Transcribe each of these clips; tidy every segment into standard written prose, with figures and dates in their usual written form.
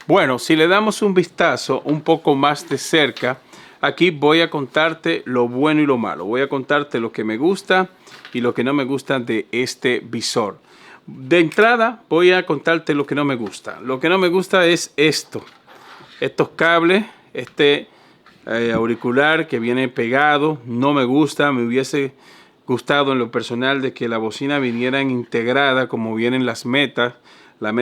Bueno, si le damos un vistazo un poco más de cerca, aquí voy a contarte lo bueno y lo malo. Voy a contarte lo que me gusta y lo que no me gusta de este visor. De entrada voy a contarte lo que no me gusta. Lo que no me gusta es estos cables, auricular que viene pegado. No me gusta, me hubiese gustado en lo personal de que la bocina viniera integrada como vienen las metas. La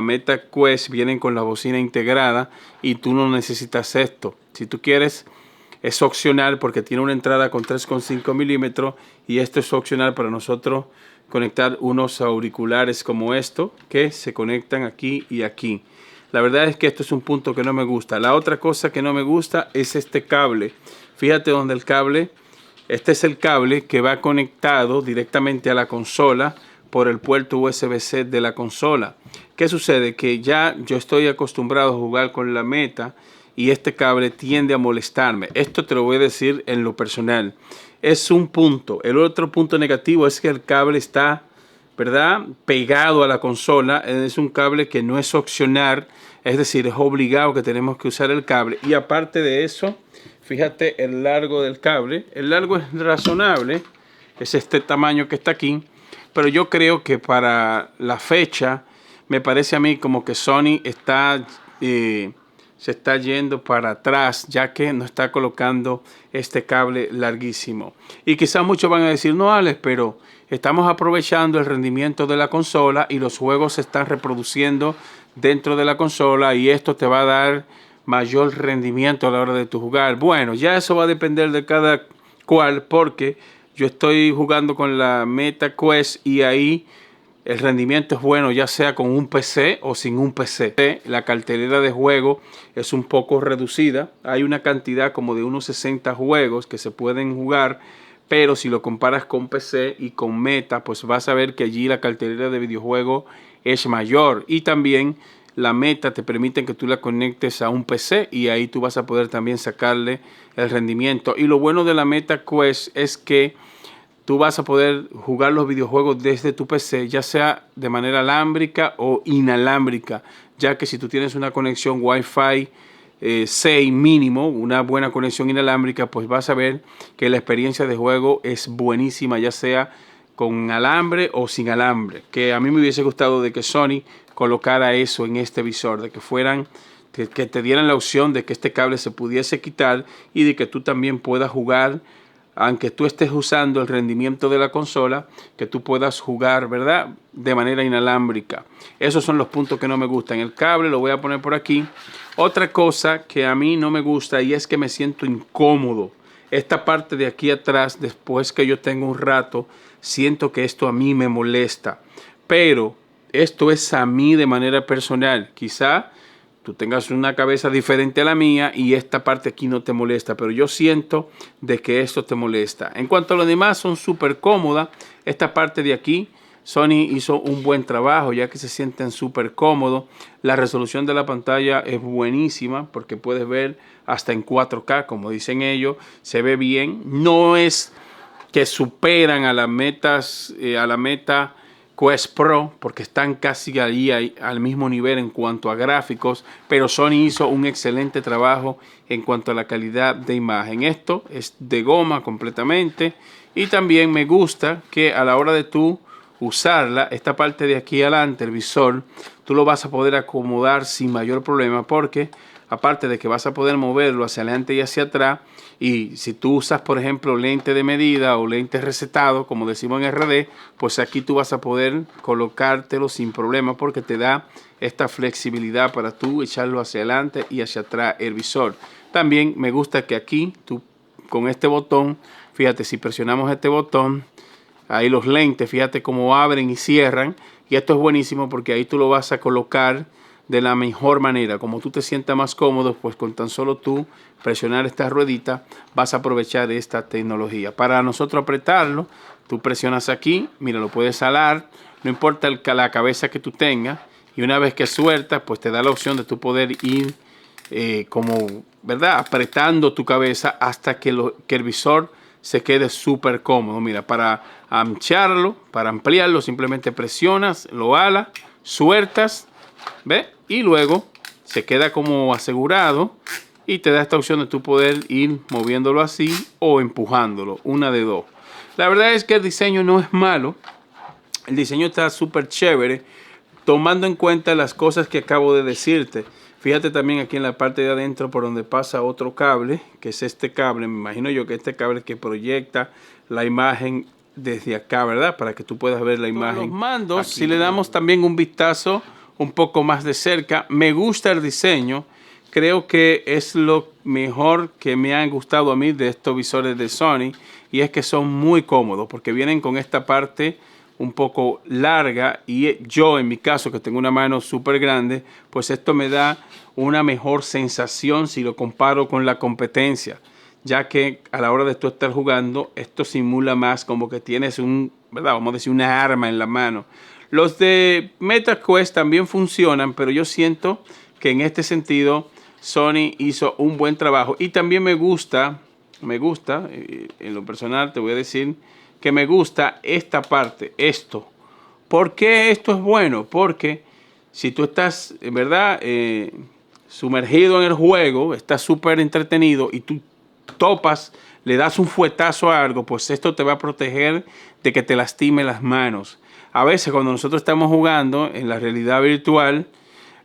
Meta Quest vienen con la bocina integrada y tú no necesitas esto. Si tú quieres, es opcional porque tiene una entrada con 3,5 milímetros y esto es opcional para nosotros conectar unos auriculares como esto que se conectan aquí y aquí. La verdad es que esto es un punto que no me gusta. La otra cosa que no me gusta es este cable. Fíjate donde el cable, este es el cable que va conectado directamente a la consola por el puerto USB-C de la consola. ¿Qué sucede? Que ya yo estoy acostumbrado a jugar con la Meta y este cable tiende a molestarme. Esto te lo voy a decir en lo personal. Es un punto. El otro punto negativo es que el cable está, ¿verdad?, pegado a la consola. Es un cable que no es opcional, es decir, es obligado que tenemos que usar el cable. Y aparte de eso, fíjate el largo del cable. El largo es razonable, es este tamaño que está aquí. Pero yo creo que para la fecha, me parece a mí como que Sony se está yendo para atrás, ya que no está colocando este cable larguísimo. Y quizás muchos van a decir, no, Alex, pero estamos aprovechando el rendimiento de la consola y los juegos se están reproduciendo dentro de la consola y esto te va a dar mayor rendimiento a la hora de tu jugar. Bueno, ya eso va a depender de cada cual, porque yo estoy jugando con la Meta Quest y ahí el rendimiento es bueno, ya sea con un PC o sin un PC. La cartelera de juego es un poco reducida. Hay una cantidad como de unos 60 juegos que se pueden jugar, pero si lo comparas con PC y con Meta, pues vas a ver que allí la cartelera de videojuegos es mayor. Y también la Meta te permite que tú la conectes a un PC y ahí tú vas a poder también sacarle el rendimiento. Y lo bueno de la Meta Quest es que tú vas a poder jugar los videojuegos desde tu PC, ya sea de manera alámbrica o inalámbrica, ya que si tú tienes una conexión Wi-Fi 6 mínimo, una buena conexión inalámbrica, pues vas a ver que la experiencia de juego es buenísima, ya sea con alambre o sin alambre. Que a mí me hubiese gustado de que Sony colocara eso en este visor, de que fueran, que te dieran la opción de que este cable se pudiese quitar y de que tú también puedas jugar, aunque tú estés usando el rendimiento de la consola, que tú puedas jugar, ¿verdad?, de manera inalámbrica. Esos son los puntos que no me gustan. El cable lo voy a poner por aquí. Otra cosa que a mí no me gusta y es que me siento incómodo. Esta parte de aquí atrás, después que yo tengo un rato, siento que esto a mí me molesta. Pero esto es a mí de manera personal. Quizá tú tengas una cabeza diferente a la mía y esta parte aquí no te molesta, pero yo siento de que esto te molesta. En cuanto a lo demás, son súper cómodas. Esta parte de aquí, Sony hizo un buen trabajo, ya que se sienten súper cómodos. La resolución de la pantalla es buenísima porque puedes ver hasta en 4K, como dicen ellos. Se ve bien. No es que superan a la Meta Quest Pro, porque están casi ahí al mismo nivel en cuanto a gráficos, pero Sony hizo un excelente trabajo en cuanto a la calidad de imagen. Esto es de goma completamente y también me gusta que a la hora de tú usarla, esta parte de aquí adelante, el visor, tú lo vas a poder acomodar sin mayor problema, porque aparte de que vas a poder moverlo hacia adelante y hacia atrás, y si tú usas, por ejemplo, lente de medida o lente recetado, como decimos en RD, pues aquí tú vas a poder colocártelo sin problema porque te da esta flexibilidad para tú echarlo hacia adelante y hacia atrás el visor. También me gusta que aquí tú con este botón, fíjate, si presionamos este botón, ahí los lentes, fíjate cómo abren y cierran. Y esto es buenísimo porque ahí tú lo vas a colocar de la mejor manera. Como tú te sientas más cómodo, pues con tan solo tú presionar esta ruedita vas a aprovechar de esta tecnología. Para nosotros apretarlo, tú presionas aquí, mira, lo puedes alar, no importa la cabeza que tú tengas. Y una vez que sueltas, pues te da la opción de tú poder ir como, ¿verdad?, apretando tu cabeza hasta que el visor se quede súper cómodo. Mira, para ampliarlo, simplemente presionas, lo alas, sueltas, ¿ves? Y luego se queda como asegurado y te da esta opción de tú poder ir moviéndolo así o empujándolo, una de dos. La verdad es que el diseño no es malo, el diseño está súper chévere, tomando en cuenta las cosas que acabo de decirte. Fíjate también aquí en la parte de adentro por donde pasa otro cable, que es este cable. Me imagino yo que este cable que proyecta la imagen desde acá, ¿verdad? Para que tú puedas ver la imagen. Los mandos, aquí, si le damos también un vistazo un poco más de cerca, me gusta el diseño. Creo que es lo mejor que me han gustado a mí de estos visores de Sony, y es que son muy cómodos porque vienen con esta parte un poco larga, y yo en mi caso que tengo una mano súper grande, pues esto me da una mejor sensación si lo comparo con la competencia, ya que a la hora de tú estar jugando esto simula más como que tienes ¿verdad? Vamos a decir una arma en la mano. Los de MetaQuest también funcionan, pero yo siento que en este sentido Sony hizo un buen trabajo, y también me gusta, en lo personal te voy a decir que me gusta esta parte, esto. ¿Por qué esto es bueno? Porque si tú estás, en verdad, sumergido en el juego, estás súper entretenido y tú topas, le das un fuetazo a algo, pues esto te va a proteger de que te lastime las manos. A veces cuando nosotros estamos jugando en la realidad virtual,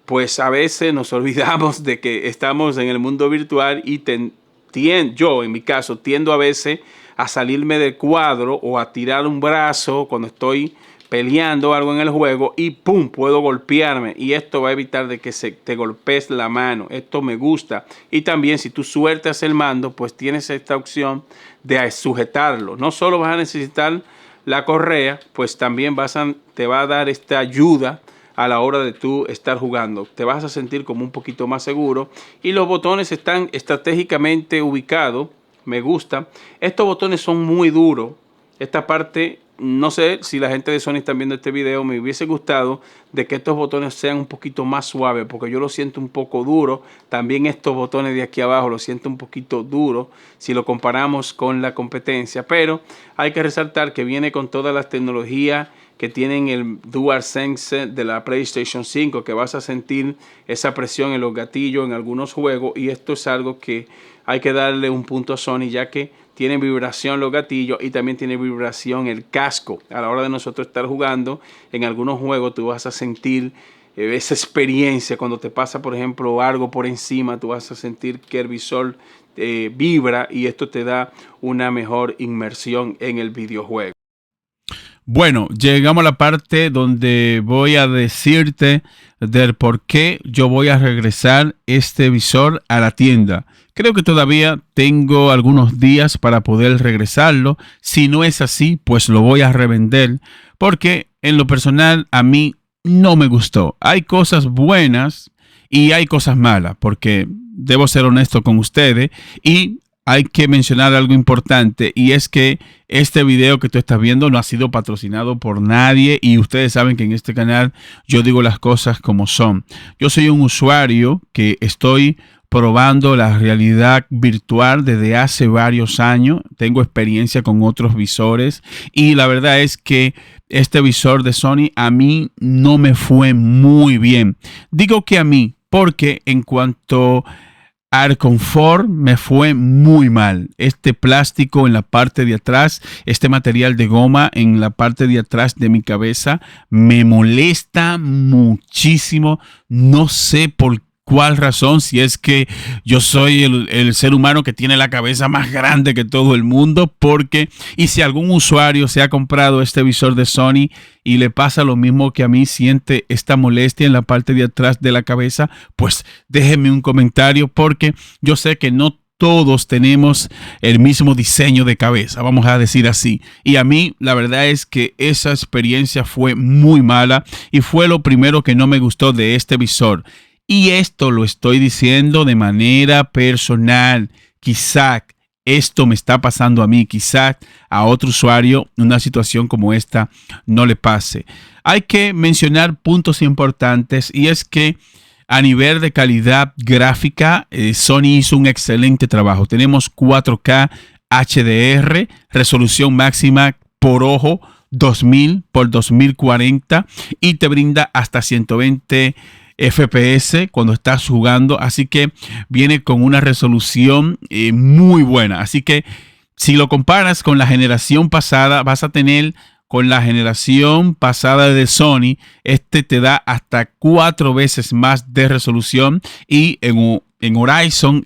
pues a veces nos olvidamos de que estamos en el mundo virtual y yo en mi caso tiendo a veces a salirme del cuadro o a tirar un brazo cuando estoy peleando algo en el juego y ¡pum! Puedo golpearme, y esto va a evitar de que te golpees la mano. Esto me gusta. Y también si tú sueltas el mando, pues tienes esta opción de sujetarlo. No solo vas a necesitar la correa, pues también te va a dar esta ayuda a la hora de tú estar jugando. Te vas a sentir como un poquito más seguro, y los botones están estratégicamente ubicados. Me gusta. Estos botones son muy duros. Esta parte, no sé si la gente de Sony está viendo este video, me hubiese gustado de que estos botones sean un poquito más suaves, porque yo lo siento un poco duro. También estos botones de aquí abajo lo siento un poquito duro si lo comparamos con la competencia, pero hay que resaltar que viene con todas las tecnologías que tienen el DualSense de la PlayStation 5, que vas a sentir esa presión en los gatillos en algunos juegos, y esto es algo que hay que darle un punto a Sony, ya que tiene vibración los gatillos y también tiene vibración el casco. A la hora de nosotros estar jugando en algunos juegos, tú vas a sentir esa experiencia. Cuando te pasa, por ejemplo, algo por encima, tú vas a sentir que el visor vibra, y esto te da una mejor inmersión en el videojuego. Bueno, llegamos a la parte donde voy a decirte del por qué yo voy a regresar este visor a la tienda. Creo que todavía tengo algunos días para poder regresarlo. Si no es así, pues lo voy a revender, porque en lo personal a mí no me gustó. Hay cosas buenas y hay cosas malas, porque debo ser honesto con ustedes, y hay que mencionar algo importante, y es que este video que tú estás viendo no ha sido patrocinado por nadie, y ustedes saben que en este canal yo digo las cosas como son. Yo soy un usuario que estoy probando la realidad virtual desde hace varios años. Tengo experiencia con otros visores, y la verdad es que este visor de Sony a mí no me fue muy bien. Digo que a mí porque en cuanto al confort me fue muy mal. Este plástico en la parte de atrás, este material de goma en la parte de atrás de mi cabeza me molesta muchísimo. No sé por cuál razón, si es que yo soy el ser humano que tiene la cabeza más grande que todo el mundo, y si algún usuario se ha comprado este visor de Sony y le pasa lo mismo que a mí, siente esta molestia en la parte de atrás de la cabeza, pues déjenme un comentario, porque yo sé que no todos tenemos el mismo diseño de cabeza, vamos a decir así. Y a mí la verdad es que esa experiencia fue muy mala, y fue lo primero que no me gustó de este visor. Y esto lo estoy diciendo de manera personal. Quizá esto me está pasando a mí, quizá a otro usuario una situación como esta no le pase. Hay que mencionar puntos importantes, y es que a nivel de calidad gráfica, Sony hizo un excelente trabajo. Tenemos 4K HDR, resolución máxima por ojo, 2000 por 2040, y te brinda hasta 120 FPS cuando estás jugando, así que viene con una resolución muy buena. Así que si lo comparas con la generación pasada, vas a tener con la generación pasada de Sony, este te da hasta 4 veces más de resolución, y en Horizon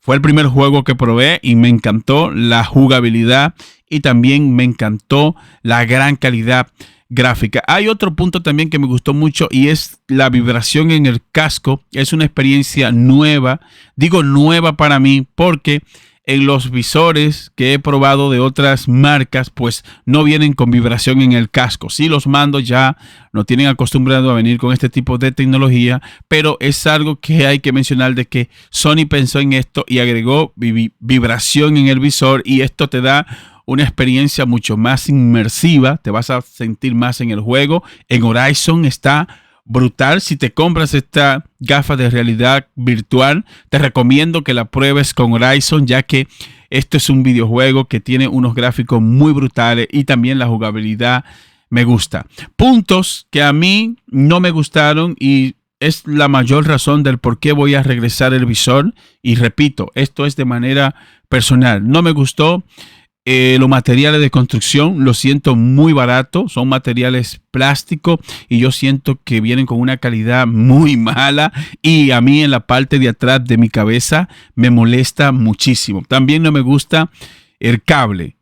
fue el primer juego que probé y me encantó la jugabilidad y también me encantó la gran calidad gráfica. Hay otro punto también que me gustó mucho y es la vibración en el casco. Es una experiencia nueva, digo nueva para mí, porque en los visores que he probado de otras marcas, pues no vienen con vibración en el casco. Sí, los mandos ya no tienen acostumbrado a venir con este tipo de tecnología, pero es algo que hay que mencionar, de que Sony pensó en esto y agregó vibración en el visor, y esto te da una experiencia mucho más inmersiva, te vas a sentir más en el juego. En Horizon está brutal. Si te compras esta gafa de realidad virtual, te recomiendo que la pruebes con Horizon, ya que esto es un videojuego que tiene unos gráficos muy brutales y también la jugabilidad me gusta. Puntos que a mí no me gustaron y es la mayor razón del por qué voy a regresar el visor. Y repito, esto es de manera personal. No me gustó los materiales de construcción, lo siento muy barato, son materiales plásticos y yo siento que vienen con una calidad muy mala, y a mí en la parte de atrás de mi cabeza me molesta muchísimo. También no me gusta el cable.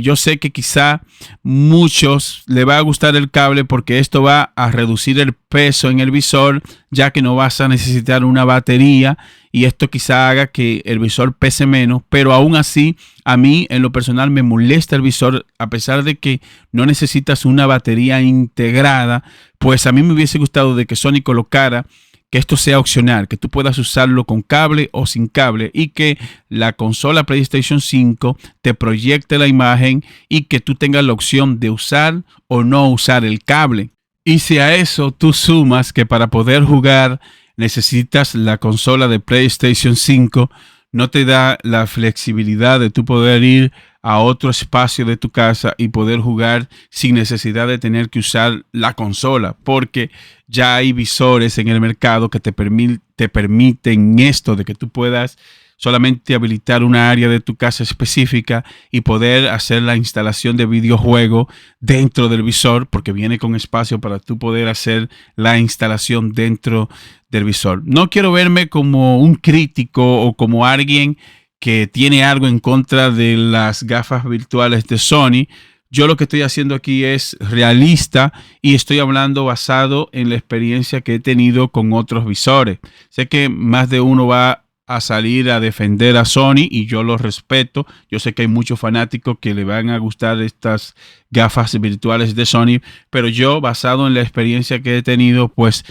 Yo sé que quizá muchos le va a gustar el cable porque esto va a reducir el peso en el visor, ya que no vas a necesitar una batería, y esto quizá haga que el visor pese menos, pero aún así a mí en lo personal me molesta el visor, a pesar de que no necesitas una batería integrada. Pues a mí me hubiese gustado de que Sony colocara que esto sea opcional, que tú puedas usarlo con cable o sin cable, y que la consola PlayStation 5 te proyecte la imagen y que tú tengas la opción de usar o no usar el cable. Y si a eso tú sumas que para poder jugar necesitas la consola de PlayStation 5, no te da la flexibilidad de tú poder ir a otro espacio de tu casa y poder jugar sin necesidad de tener que usar la consola, porque ya hay visores en el mercado que te permiten esto, de que tú puedas solamente habilitar una área de tu casa específica y poder hacer la instalación de videojuego dentro del visor, porque viene con espacio para tú poder hacer la instalación dentro del visor. No quiero verme como un crítico o como alguien que tiene algo en contra de las gafas virtuales de Sony. Yo lo que estoy haciendo aquí es realista y estoy hablando basado en la experiencia que he tenido con otros visores. Sé que más de uno va a salir a defender a Sony y yo lo respeto. Yo sé que hay muchos fanáticos que le van a gustar estas gafas virtuales de Sony, pero yo, basado en la experiencia que he tenido, pues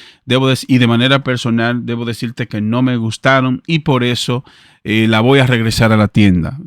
y de manera personal, debo decirte que no me gustaron, y por eso la voy a regresar a la tienda.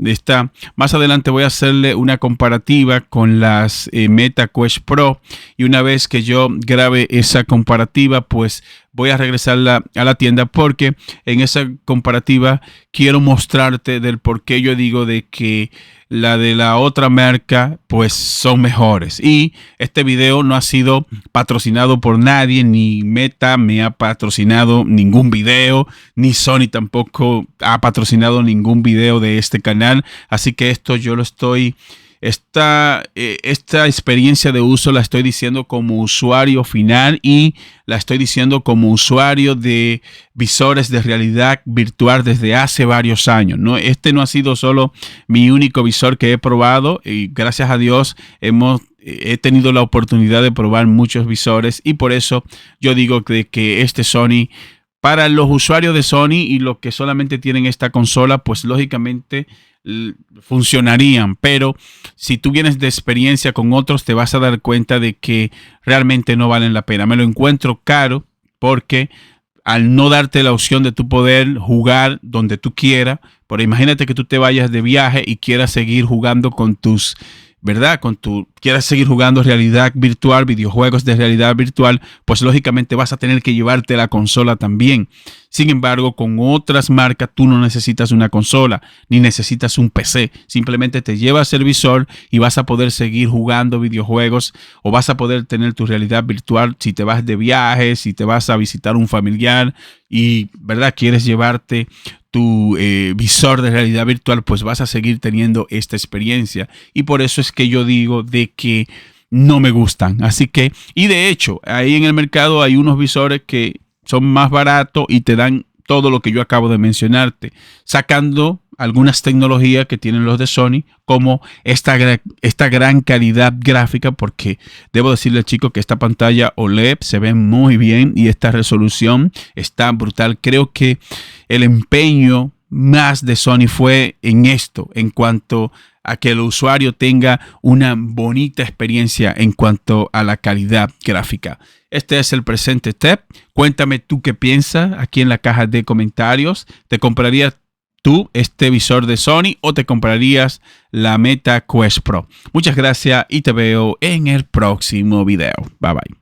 Más adelante voy a hacerle una comparativa con las Meta Quest Pro, y una vez que yo grabe esa comparativa, pues voy a regresarla a la tienda, porque en esa comparativa quiero mostrarte del por qué yo digo de que la de la otra marca pues son mejores. Y este video no ha sido patrocinado por nadie, ni Meta me ha patrocinado ningún video, ni Sony tampoco ha patrocinado ningún video de este canal. Así que esto yo lo estoy... Esta experiencia de uso la estoy diciendo como usuario final, y la estoy diciendo como usuario de visores de realidad virtual desde hace varios años, ¿no? Este no ha sido solo mi único visor que he probado, y gracias a Dios he tenido la oportunidad de probar muchos visores, y por eso yo digo que este Sony, para los usuarios de Sony y los que solamente tienen esta consola, pues lógicamente funcionarían, pero si tú vienes de experiencia con otros te vas a dar cuenta de que realmente no valen la pena. Me lo encuentro caro, porque al no darte la opción de tu poder jugar donde tú quieras, pero imagínate que tú te vayas de viaje y quieras seguir jugando con tus ¿verdad? Quieres seguir jugando realidad virtual, videojuegos de realidad virtual, pues lógicamente vas a tener que llevarte la consola también. Sin embargo, con otras marcas tú no necesitas una consola ni necesitas un PC. Simplemente te llevas el visor y vas a poder seguir jugando videojuegos, o vas a poder tener tu realidad virtual si te vas de viaje, si te vas a visitar un familiar y, ¿verdad?, quieres llevarte tu visor de realidad virtual, pues vas a seguir teniendo esta experiencia. Y por eso es que yo digo de que no me gustan. Así que, y de hecho, ahí en el mercado hay unos visores que son más baratos y te dan todo lo que yo acabo de mencionarte, sacando algunas tecnologías que tienen los de Sony, como esta gran calidad gráfica, porque debo decirle, chicos, que esta pantalla OLED se ve muy bien y esta resolución está brutal. Creo que el empeño más de Sony fue en esto, en cuanto a que el usuario tenga una bonita experiencia en cuanto a la calidad gráfica. Este es el presente TEP. Cuéntame tú qué piensas aquí en la caja de comentarios. ¿Te comprarías tú este visor de Sony o te comprarías la Meta Quest Pro? Muchas gracias y te veo en el próximo video. Bye bye.